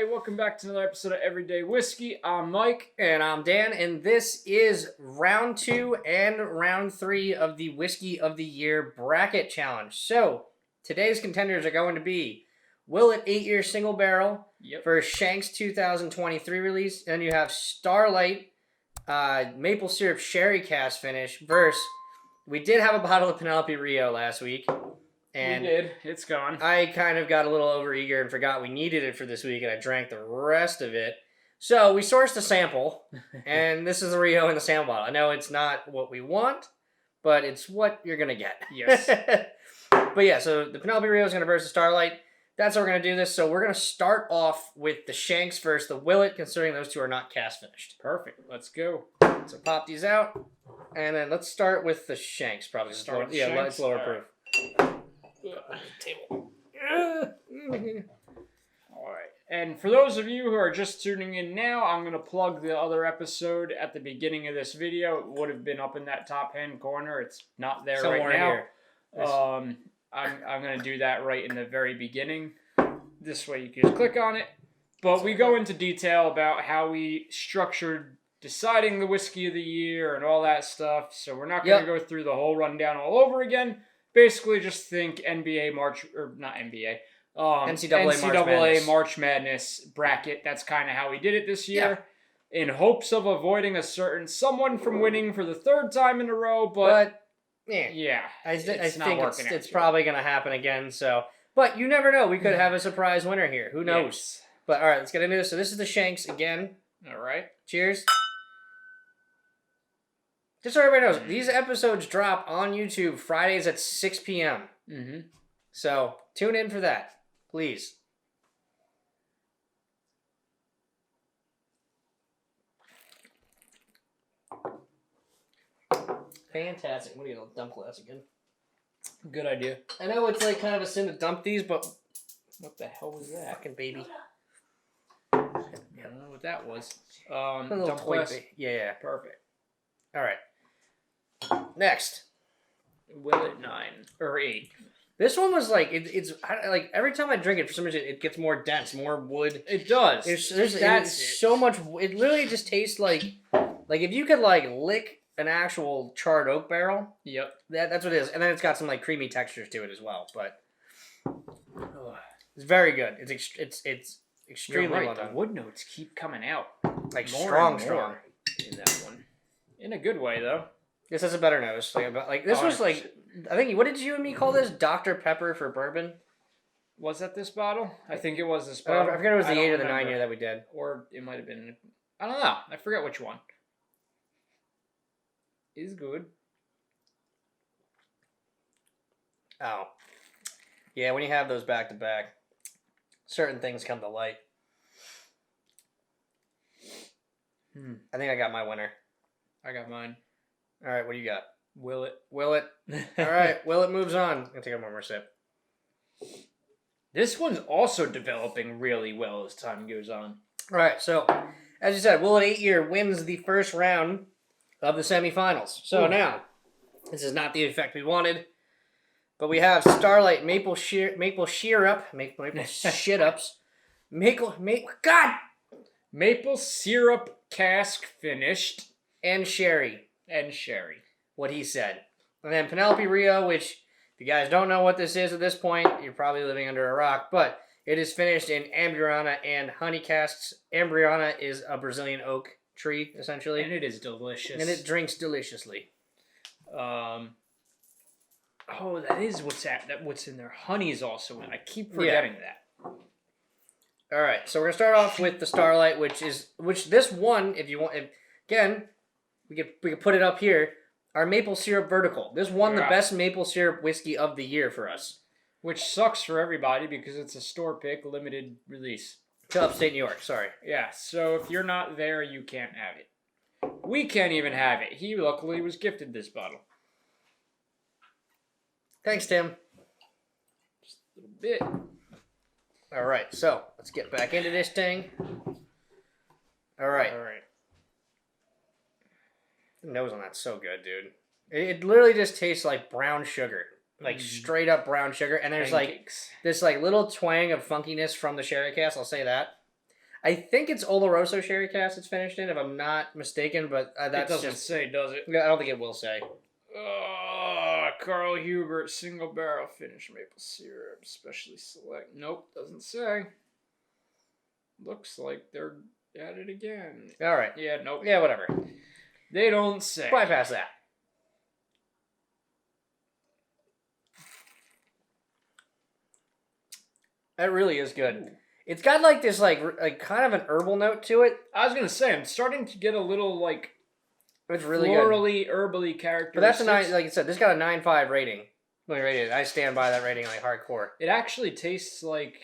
everybody. Welcome back to another episode of Everyday Whiskey. I'm Mike. And I'm Dan, and this is round 2 and round 3 of the Whiskey of the Year Bracket Challenge. So, today's contenders are going to be Willet 8-Year Single Barrel for Shank's 2023 release. And then you have Starlight Maple Syrup Sherry Cask Finish versus... We did have a bottle of Penelope Rio last week. And we did. It's gone. I kind of got a little overeager and forgot we needed it for this week, and I drank the rest of it. So we sourced a sample, and this is the Rio in the sample bottle. I know it's not what we want, but it's what you're going to get. Yes. But yeah, so the Penelope Rio is going to versus Starlight. That's how we're going to do this. So we're going to start off with the Shanks versus the Willet, considering those two are not cask finished. Perfect. Let's go. So pop these out, and then let's start with the Shanks. Probably Start with yeah, Shanks? it's lower All proof. Table. Alright. And for those of you who are just tuning in now, I'm going to plug the other episode at the beginning of this video. It would have been up in that top hand corner. It's not there Somewhere right now. Here. I'm going to do that right in the very beginning. This way you can just click on it. But we go into detail about how we structured deciding the whiskey of the year and all that stuff. So we're not going to go through the whole rundown all over again. Basically, just think NBA March, or not NBA, NCAA March Madness bracket. That's kind of how we did it this year, in hopes of avoiding a certain someone from winning for the third time in a row. But yeah, I think it's probably going to happen again. So, but you never know. We could have a surprise winner here. Who knows? Yes. But all right, let's get into this. So this is the Shanks again. All right. Cheers. Just so everybody knows, these episodes drop on YouTube Fridays at 6 p.m. Mm-hmm. So tune in for that, please. Fantastic. I'm going to get a dump glass again. Good idea. I know it's like kind of a sin to dump these, but what the hell was that? Fucking baby. I don't know what that was. Dump glass. Yeah. Perfect. All right. Next, Willet 9 or 8. This one was like it's like every time I drink it, for some reason it gets more dense, more wood. It does. There's so much. It literally just tastes like if you could like lick an actual charred oak barrel. Yep. That's what it is, and then it's got some like creamy textures to it as well. But it's very good. It's extremely well done. The wood notes keep coming out like more strong in that one. In a good way though. This has a better nose. This was like, I think, what did you and me call this? Dr. Pepper for bourbon? Was that this bottle? I think it was this bottle. I forget it was the 8 or the 9 year that we did. Or it might have been, I don't know. I forget which one. Is good. Oh. Yeah, when you have those back to back, certain things come to light. I think I got my winner. I got mine. All right, what do you got? Willet. All right, Willet moves on. I'm going to take one more sip. This one's also developing really well as time goes on. All right, so, as you said, Willet 8-Year wins the first round of the semifinals. So now, this is not the effect we wanted, but we have Starlight Maple Syrup Cask Finished. And Sherry. What he said. And then Penelope Rio, which, if you guys don't know what this is at this point, you're probably living under a rock, but it is finished in Ambriana and honey casks. Ambriana is a Brazilian oak tree, essentially. And it is delicious. And it drinks deliciously. That is what's in there. Honey is also in. I keep forgetting that. All right, so we're going to start off with the Starlight, which this one, if you want, again, we could put it up here. Our maple syrup vertical. This won the best maple syrup whiskey of the year for us. Which sucks for everybody because it's a store pick, limited release. To upstate New York, sorry. Yeah, so if you're not there, you can't have it. We can't even have it. He luckily was gifted this bottle. Thanks, Tim. Just a little bit. All right, so let's get back into this thing. All right. The nose on that's so good, dude. It literally just tastes like brown sugar. Like straight up brown sugar. And there's pancakes. Like this like little twang of funkiness from the sherry cask, I'll say that. I think it's Oloroso sherry cask it's finished in, if I'm not mistaken, but It that's doesn't just... say, does it? I don't think it will say. Carl Hubert single barrel finished maple syrup, specially select. Nope, doesn't say. Looks like they're at it again. All right. Yeah, nope. Yeah, whatever. They don't say. Bypass that. That really is good. Ooh. It's got like this like kind of an herbal note to it. I was gonna say I'm starting to get a little like It's really florally, good. herbally characteristics. But that's a 9, like I said, this got a 9.5 rating. Let me rate it. I stand by that rating like hardcore. It actually tastes like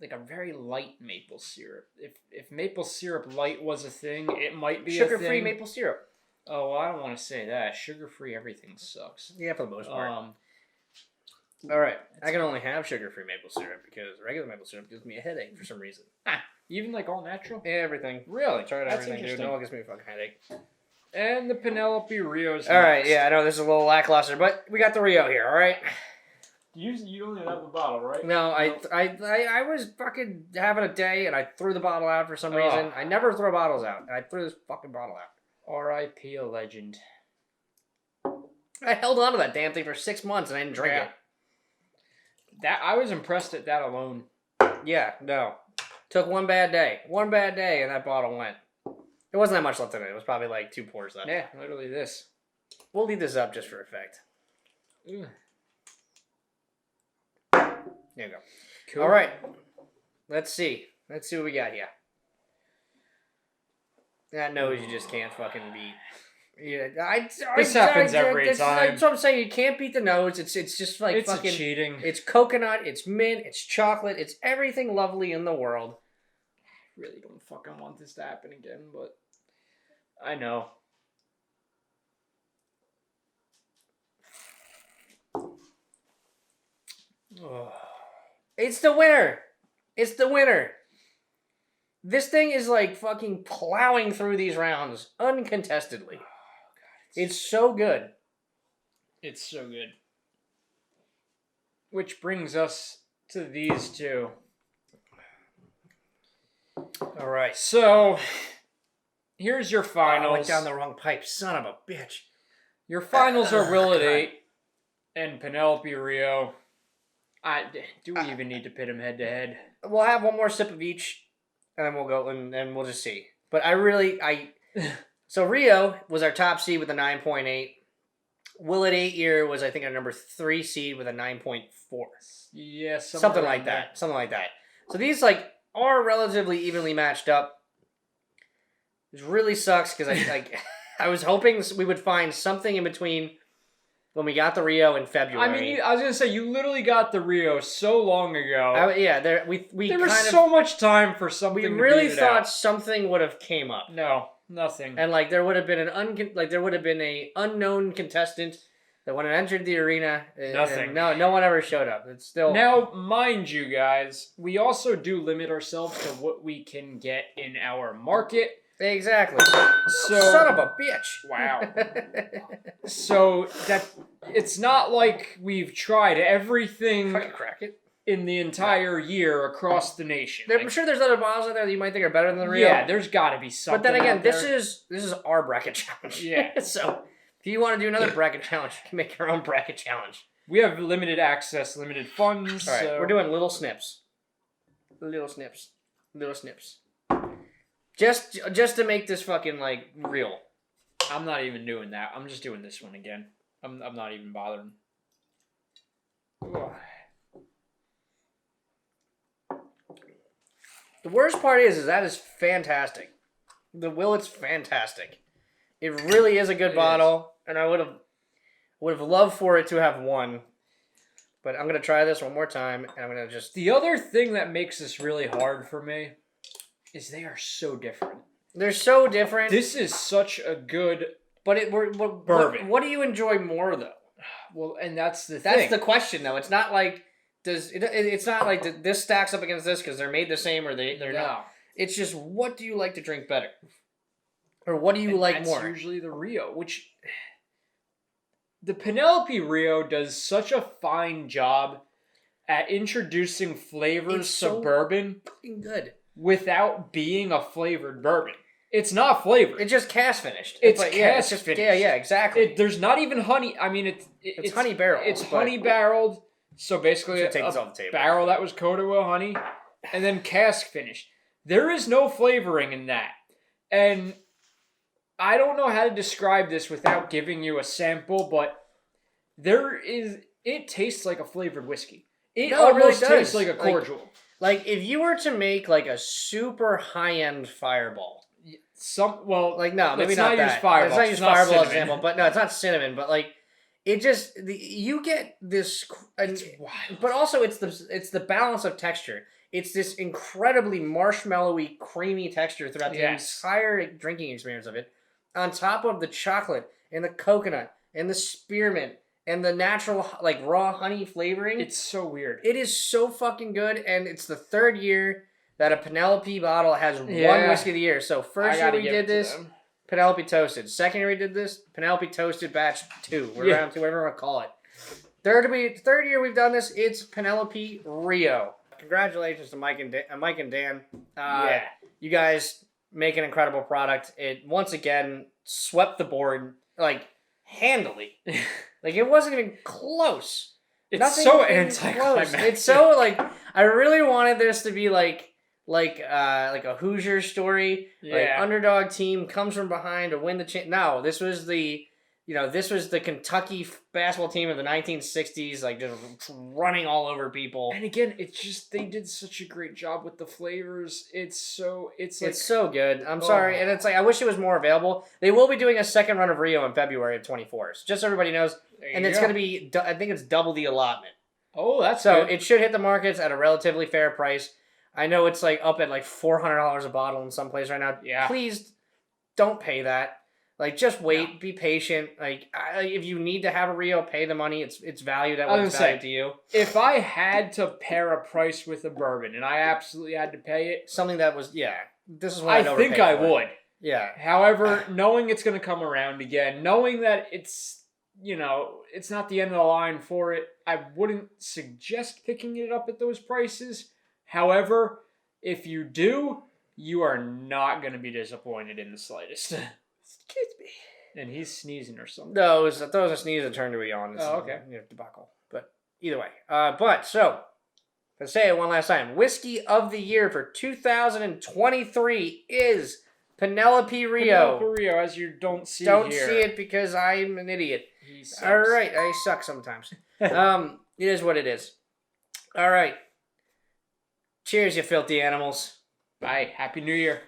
a very light maple syrup. If maple syrup light was a thing, it might be Sugar-free maple syrup. Oh, well, I don't want to say that. Sugar-free everything sucks. Yeah, for the most part. All right, I can only have sugar-free maple syrup because regular maple syrup gives me a headache for some reason. Even like all natural? Everything. Really? Tried That's everything, dude. interesting. No, it gives me a fucking headache. And the Penelope Rio's. All right, next. yeah, I know this is a little lackluster, but we got the Rio here. All right. You only have the bottle, right? No, I was fucking having a day and I threw the bottle out for some reason. I never throw bottles out, and I threw this fucking bottle out. R.I.P. a legend. I held on to that damn thing for 6 months and I didn't drink it. That I was impressed at that alone. Yeah, no. Took one bad day, and that bottle went. There wasn't that much left in it. It was probably like 2 pours left. Yeah, literally this. We'll leave this up just for effect. Ugh. There you go. Cool. All right. Let's see what we got here. That nose you just can't fucking beat. Yeah, This happens every time. That's what I'm saying. You can't beat the nose. It's just like It's fucking cheating. It's coconut. It's mint. It's chocolate. It's everything lovely in the world. Really don't fucking want this to happen again, but I know. It's the winner. It's the winner. This thing is like fucking plowing through these rounds uncontestedly. Oh, God, it's so good. It's so good. Which brings us to these two. All right. So, here's your finals. I went down the wrong pipe. Son of a bitch. Your finals are Will at God. 8 and Penelope Rio. Do we even need to pit them head to head? We'll have one more sip of each, and then we'll go and we'll just see. But so Rio was our top seed with a 9.8. Will at 8 year was I think our number 3 seed with a 9.4. Yeah, something like that. Something like that. So these are relatively evenly matched up. It really sucks because I was hoping we would find something in between when we got the Rio in February. I mean, I was gonna say you literally got the Rio so long ago. There was so much time for something. We to really beat it thought out. something would have came up. No, nothing. And there would have been a unknown contestant that would have entered the arena. Nothing. No one ever showed up. It's still Now, mind you guys, we also do limit ourselves to what we can get in our market. Exactly. So, son of a bitch. Wow. So that it's not like we've tried everything Fucking crack it. in the entire year across the nation. I'm sure there's other bottles out there that you might think are better than the Rio. Yeah, there's got to be something. But then again, out this there. is our bracket challenge. Yeah. So if you want to do another bracket challenge, you can make your own bracket challenge. We have limited access, limited funds. All right, so we're doing little snips. Little snips. Little snips. Just to make this fucking real. I'm not even doing that. I'm just doing this one again. I'm not even bothering. Ugh. The worst part is that is fantastic. The Willet's fantastic. It really is a good bottle, and I would have loved for it to have won. But I'm gonna try this one more time, and I'm gonna just. The other thing that makes this really hard for me is they are so different. They're so different. This is such a good bourbon. What do you enjoy more though? Well, and that's the That's thing. the question though. It's not like it's not like this stacks up against this because they're made the same or they're not. It's just what do you like to drink better, or what do you like that's more? Usually the Rio, which the Penelope Rio does such a fine job at introducing flavors It's to so bourbon fucking good. without being a flavored bourbon. It's not flavored. It's just cask finished. It's like, cask just, finished. Yeah, exactly. There's not even honey. I mean, it's honey barreled. It's honey barreled. So basically, take this off the table. barrel that was coated with honey, and then cask finished. There is no flavoring in that, and I don't know how to describe this without giving you a sample, but it tastes like a flavored whiskey. It almost really tastes like a cordial. Like if you were to make like a super high-end fireball. Maybe not that. Let's not use fireball. Let's not use fireball as an example, but no, it's not cinnamon, but like it just you get this but also it's the balance of texture. It's this incredibly marshmallowy, creamy texture throughout the entire drinking experience of it. On top of the chocolate and the coconut and the spearmint and the natural like raw honey flavoring. It's so weird. It is so fucking good, and it's the third year that a Penelope bottle has won Whiskey of the Year. So first year we did this, Penelope Toasted. Second year we did this, Penelope Toasted Batch 2. We're round 2, whatever you want to call it. Third year we've done this, it's Penelope Rio. Congratulations to Mike and Dan. You guys make an incredible product. It once again swept the board like handily. Like it wasn't even close. It's so anticlimactic. It's so like I really wanted this to be like a Hoosier story. Like underdog team comes from behind to win the No, this was the Kentucky basketball team of the 1960s, like just running all over people. And again, it's just they did such a great job with the flavors. It's so good. I'm sorry, and it's like I wish it was more available. They will be doing a second run of Rio in February of 24. So just so everybody knows, and it's going to be I think it's double the allotment. Oh, that's so good. It should hit the markets at a relatively fair price. I know it's like up at like $400 a bottle in some place right now. Yeah, please don't pay that. Like, just wait, be patient. Like, if you need to have a Rio, pay the money. It's valued at what it's valued to you. If I had to pair a price with a bourbon, and I absolutely had to pay it, something that was this is what I think I would. Yeah. However, knowing it's going to come around again, knowing that it's not the end of the line for it, I wouldn't suggest picking it up at those prices. However, if you do, you are not going to be disappointed in the slightest. Excuse me. And he's sneezing or something. No, it was a sneeze that turned to a yawn. Okay. Debacle. But either way. Let's say it one last time. Whiskey of the Year for 2023 is Penelope Rio. Penelope Rio, as you don't see Don't here. see it because I'm an idiot. He sucks. All right, I suck sometimes. It is what it is. All right. Cheers, you filthy animals. Bye. Happy New Year.